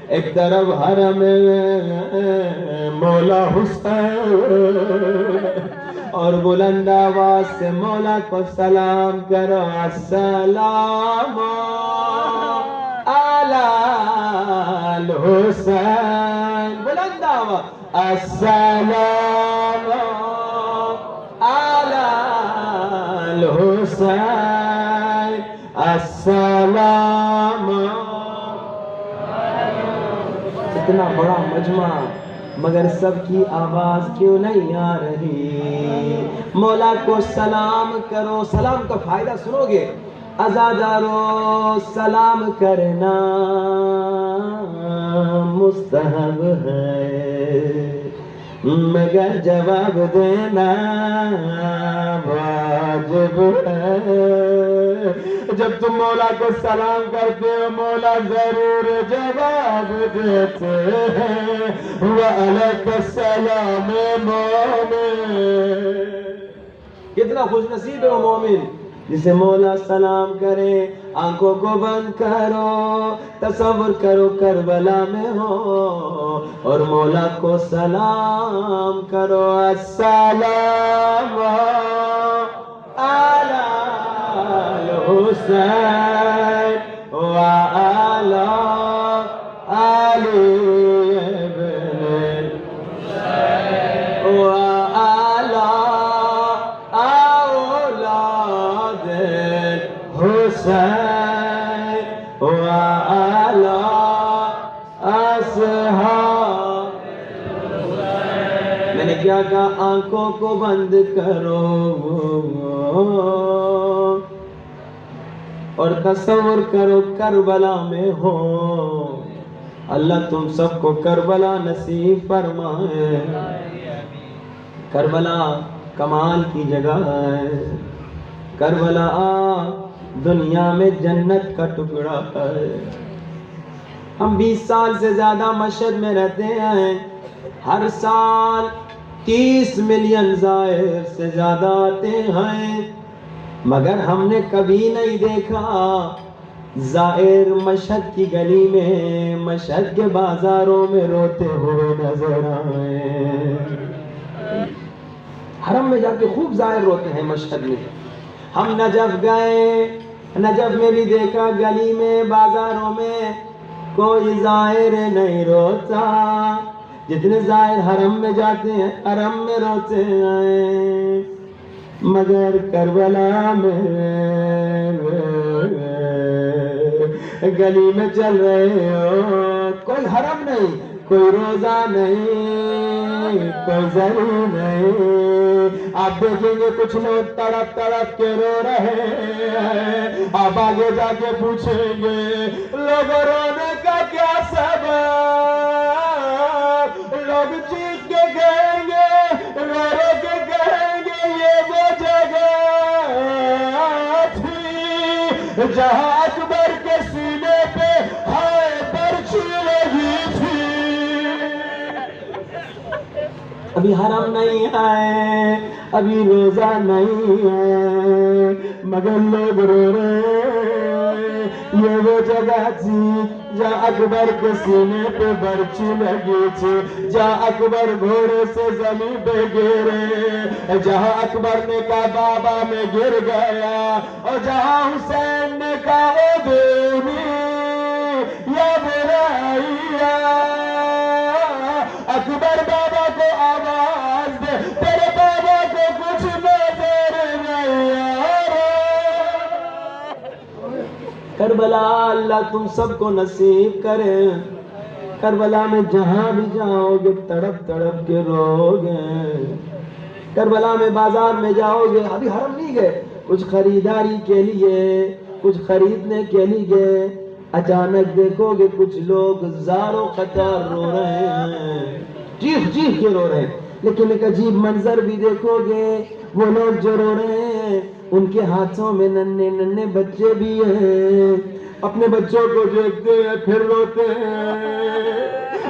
ایک طرف حرم میں مولا حسین, اور بلند آواز سے مولا کو سلام کرو السلام علی الحسین. بلند آواز السلام علی الحسین, السلام. اتنا بڑا مجمع مگر سب کی آواز کیوں نہیں آ رہی؟ مولا کو سلام کرو. سلام کا فائدہ سنو گے. عزادارو سلام کرنا مستحب ہے مگر جواب دینا واجب ہے. جب تم مولا کو سلام کرتے ہو مولا ضرور جواب دیتے ہیں. وعلیک السلام مومن. کتنا خوش نصیب ہے وہ مومن جسے مولا سلام کرے. آنکھوں کو بند کرو, تصور کرو کربلا میں ہو اور مولا کو سلام کرو السلام علی الحسین وعلی علی ابن الحسین وعلی اولاد الحسین وعلی اصحاب. میں نے کیا کہا؟ آنکھوں کو بند کرو اور تصور کرو کربلا میں ہو. اللہ تم سب کو کربلا نصیب فرمائے. کربلا کمال کی جگہ ہے. کربلا دنیا میں جنت کا ٹکڑا ہے. ہم 20 سال سے زیادہ مشہد میں رہتے ہیں. ہر سال 30 ملین زائر سے زیادہ آتے ہیں، مگر ہم نے کبھی نہیں دیکھا زائر مشہد کی گلی میں، مشہد کے بازاروں میں روتے ہوئے نظر آئے. حرم میں جا کے خوب زائر روتے ہیں مشہد میں. ہم نجف گئے، نجف میں بھی دیکھا گلی میں بازاروں میں کوئی زائر نہیں روتا. جتنے زائر حرم میں جاتے ہیں حرم میں روتے ہیں، مگر کربلا میں گلی میں چل رہے ہو، کوئی حرم نہیں، کوئی روزہ نہیں، کوئی ضرور نہیں. آپ دیکھیں گے کچھ لوگ تڑپ تڑپ کے رو رہے ہیں. آپ آگے جا کے پوچھیں گے لوگ رونے کا کیا سبب، لوگ چیخ کے کہیں گے، رو رو کے کہیں گے یہ وہ جگہ تھی جہاں اکبر کے سینے پہ ہائے برچھی لگی تھی. ابھی حرم نہیں آئے، ابھی روزہ نہیں ہے، مگر لوگ رو رہے ہیں. یہ وہ جگہ تھی جہاں اکبر کے سینے پہ برچھی لگی تھی، جہاں اکبر گھوڑے سے زمین پہ گرے، جہاں اکبر نے کہا بابا میں گر گیا، اور جہاں حسین نے کہا اے دینی یا برائیا. اکبر بابا کو آواز دے، تیرے بابا کو کچھ نظر نہیں آ رہا. کربلا اللہ تم سب کو نصیب کرے. کربلا میں جہاں بھی جاؤ گے تڑپ تڑپ کے رو گے. کربلا میں بازار میں جاؤ گے، ابھی حرم نہیں گئے، کچھ خریداری کے لیے، کچھ خریدنے کے لیے، اچانک دیکھو گے کچھ لوگ زاروں قطار رو رہے ہیں، چیخ چیخ کے رو رہے ہیں. لیکن ایک عجیب منظر بھی دیکھو گے، وہ لوگ جو رو رہے ہیں ان کے ہاتھوں میں ننھے ننھے بچے بھی ہیں. اپنے بچوں کو دیکھتے ہیں پھر روتے ہیں،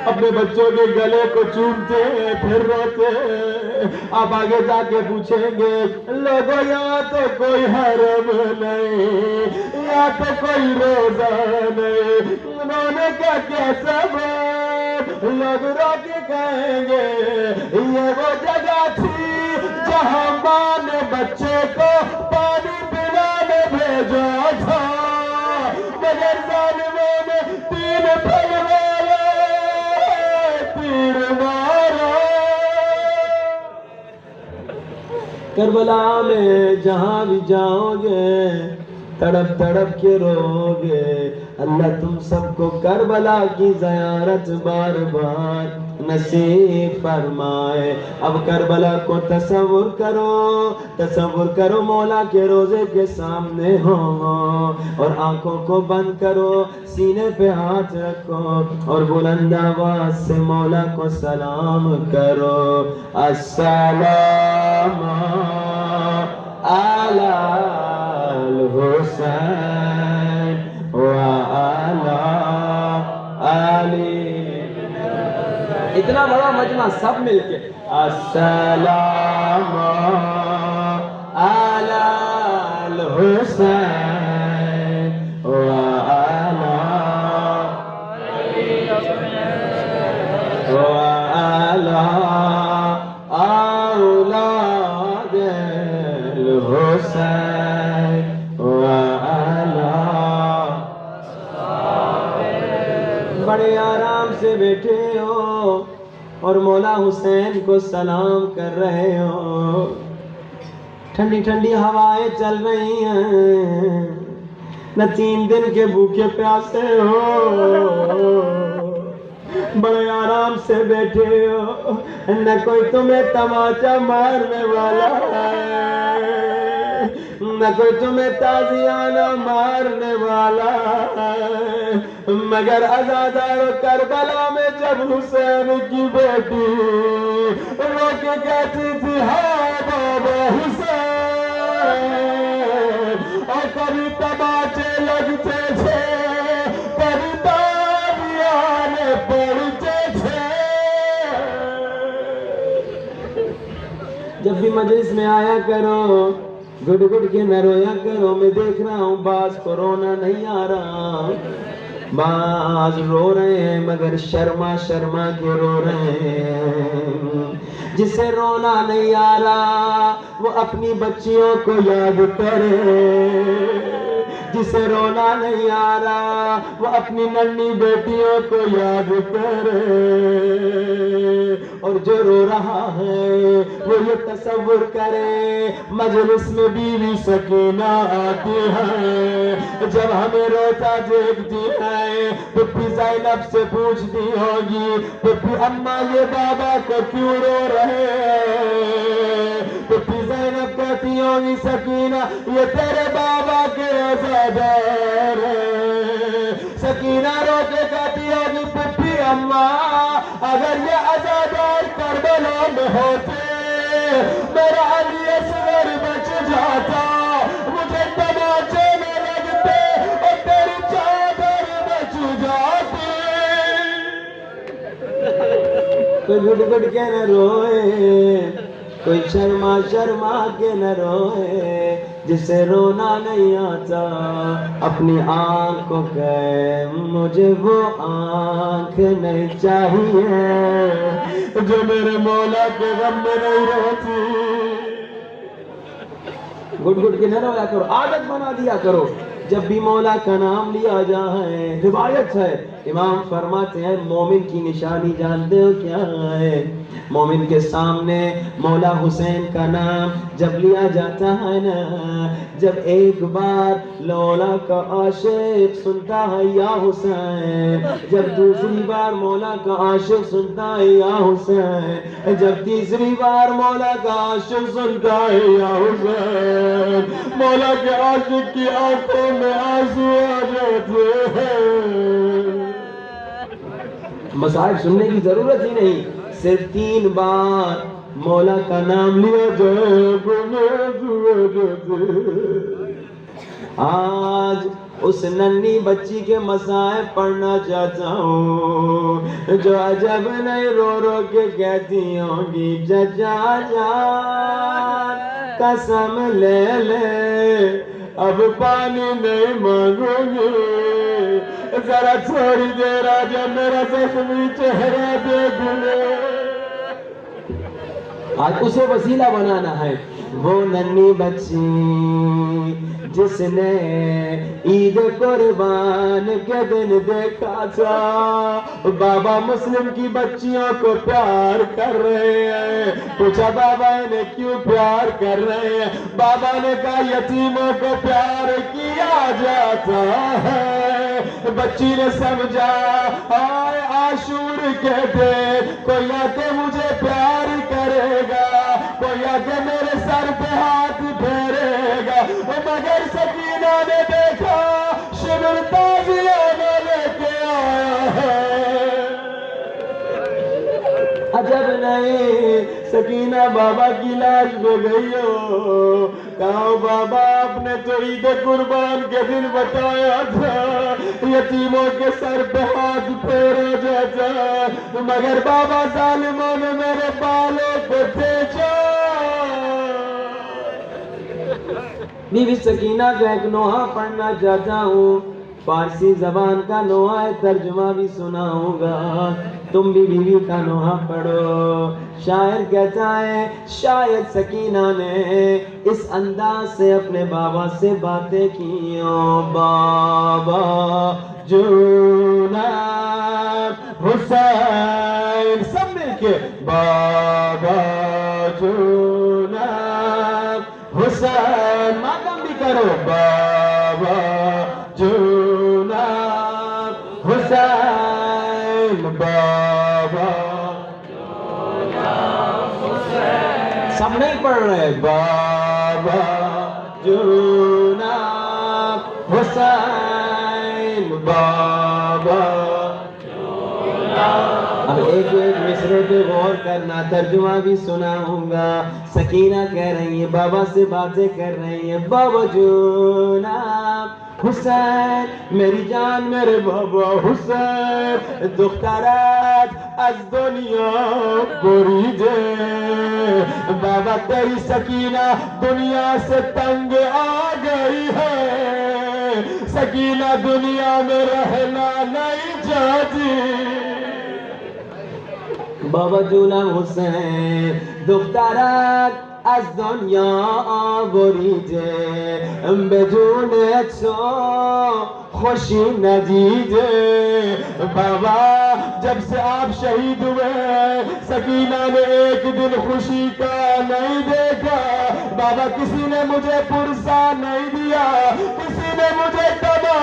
اپنے بچوں کے گلے کو چومتے ہیں پھر روتے ہیں. آپ آگے جا کے پوچھیں گے لوگوں یہاں تو کوئی حرم نہیں، یہاں تو کوئی روزہ نہیں، انہوں کا کیا سبب؟ لوگ رو کے کہیں گے یہ وہ جگہ تھی جہاں ماں نے بچے کو پانی پلانے بھیجا تھا، مگر ظالموں نے تین پھل والا تیر مارا. کربلا میں جہاں بھی جاؤ گے تڑپ تڑپ کے رو گے. اللہ تم سب کو کربلا کی زیارت بار بار نصیب فرمائے. اب کربلا کو تصور کرو، تصور کرو مولا کے روزے کے سامنے ہو، اور آنکھوں کو بند کرو، سینے پہ ہاتھ رکھو اور بلند آواز سے مولا کو سلام کرو. السلام علی الحسین وعلی علی. اتنا بڑا مجمع سب مل کے السلام علی الحسین وعلی اولاد الحسین بڑے آرام سے بیٹھے ہو اور مولا حسین کو سلام کر رہے ہو. ٹھنڈی ٹھنڈی ہوائیں چل رہی ہیں، نہ 3 دن کے بھوکے پیاسے ہو، بڑے آرام سے بیٹھے ہو، نہ کوئی تمہیں تماچا مارنے والا ہے، نہ کوئی تمہیں تازیانہ مارنے والا ہے، مگر عزادار کربلا میں جب حسین کی بیٹی رو کے کہتی تھی ہاں بابا حسین، اور کبھی تماچے لگتے تھے کبھی تالیاں پڑتے تھے جب بھی مجلس میں آیا کرو گڑ گڑ کے نہ رویا کرو میں دیکھ رہا ہوں بعض کو رونا نہیں آ رہا بعض رو رہے ہیں مگر شرما شرما کے رو رہے ہیں جسے رونا نہیں آ رہا وہ اپنی بچیوں کو یاد کرے جسے رونا نہیں آ رہا وہ اپنی ننھی بیٹیوں کو یاد کرے اور جو رو رہا ہے وہ یہ تصور کرے مجلس میں بیوی سکینہ آتی ہے جب ہمیں روتا دیکھتی ہے پھپھی زینب سے پوچھتی ہوگی پھپھی اماں یہ بابا کو کیوں رو رہے ہیں پھپھی زینب کہتی ہوگی سکینہ یہ تیرے بابا کے عزادار ہیں سکینہ رو کے کہتی ہوگی پھپھی اماں اگر یہ عزادار کربلا میں ہوتے میرا علی اصغر بچ جاتا مجھے تماچے میں لگتے اور تیری چادر بچ جاتی کوئی گڑ گڑ کے نہ روئے کوئی شرما شرما کے نہ روئے جسے رونا نہیں آتا اپنی آنکھ کو کہے مجھے وہ آنکھ نہیں چاہیے جو میرے مولا کے غم میں نہیں روتی گڑ گڑ کے نہ رویا کرو عادت بنا دیا کرو جب بھی مولا کا نام لیا جائے روایت ہے امام فرماتے ہیں مومن کی نشانی جانتے ہو کیا ہے مومن کے سامنے مولا حسین کا نام جب لیا جاتا ہے نا جب ایک بار مولا کا عاشق سنتا ہے یا حسین جب دوسری بار مولا کا عاشق سنتا ہے یا حسین جب تیسری بار مولا کا عاشق سنتا ہے یا حسین مولا کے عاشق کی آنکھوں میں آنسو آ جاتے ہیں مسائل سننے کی ضرورت ہی نہیں صرف 3 بار مولا کا نام لیا جائے آج اس ننھی بچی کے مسائل پڑھنا چاہتا ہوں جو عجب نہیں رو رو کے کہتی ہوں گی چچا جان قسم لے لے اب پانی نہیں مانگوں گی ذرا تھوڑی دیر آجا میرا زخمی چہرہ دیکھ لے آج اسے وسیلہ بنانا ہے وہ ننھی بچی جس نے عید قربان کے دن دیکھا تھا بابا مسلم کی بچیوں کو پیار کر رہے ہیں پوچھا بابا انہیں کیوں پیار کر رہے ہیں بابا نے کہا یتیموں کو پیار کیا جاتا ہے بچی نے سمجھا آئے عاشور کے دن کوئی آ کے مجھے پیار کرے گا کوئی آ کے میرے سر پہ ہاتھ پھیرے گا مگر سکینہ نے دیکھا شبر تازیہ میں لے کے آیا ہے عجب نہیں سکینہ بابا کی لاش پہ گئی ہو کہا بابا آپ نے تو عید قربان کے دن بتایا تھا یتیموں کے سر پہ ہاتھ پھیرا جاتا مگر بابا ظالموں نے میرے بالوں کو کھینچا بیوی سکینہ کا ایک نوحہ پڑھنا چاہتا ہوں فارسی زبان کا نوحہ ہے ترجمہ بھی سناؤں گا تم بھی بیوی کا نوحہ پڑھو شاعر کہتا ہے شاید سکینہ نے اس انداز سے اپنے بابا سے باتیں کی بابا جوناب حسین سب مل کے بابا جوناب حسین ماتم بھی کرو بابا جوناب حسین بابا سب نہیں پڑھ رہے بابا جوناب حسین بابا اب ایک مسئلے پہ غور کرنا، ترجمہ بھی سناؤں گا. سکینہ کہہ رہی ہے، بابا سے باتیں کر رہی ہیں. بابا جونم حسین، میری جان میرے بابا حسین، دخترت از دنیا بریده. بابا تیری سکینہ دنیا سے تنگ آ گئی ہے، سکینہ دنیا میں رہنا نہیں چاہتی. بابا جونم حسین، دخترت از دنیا بریده، بدون تو خوشی ندیده. بابا جب سے آپ شہید ہوئے، سکینہ نے ایک دن خوشی کا نہیں دیکھا. بابا کسی نے مجھے پرسہ نہیں دیا، کسی نے مجھے کما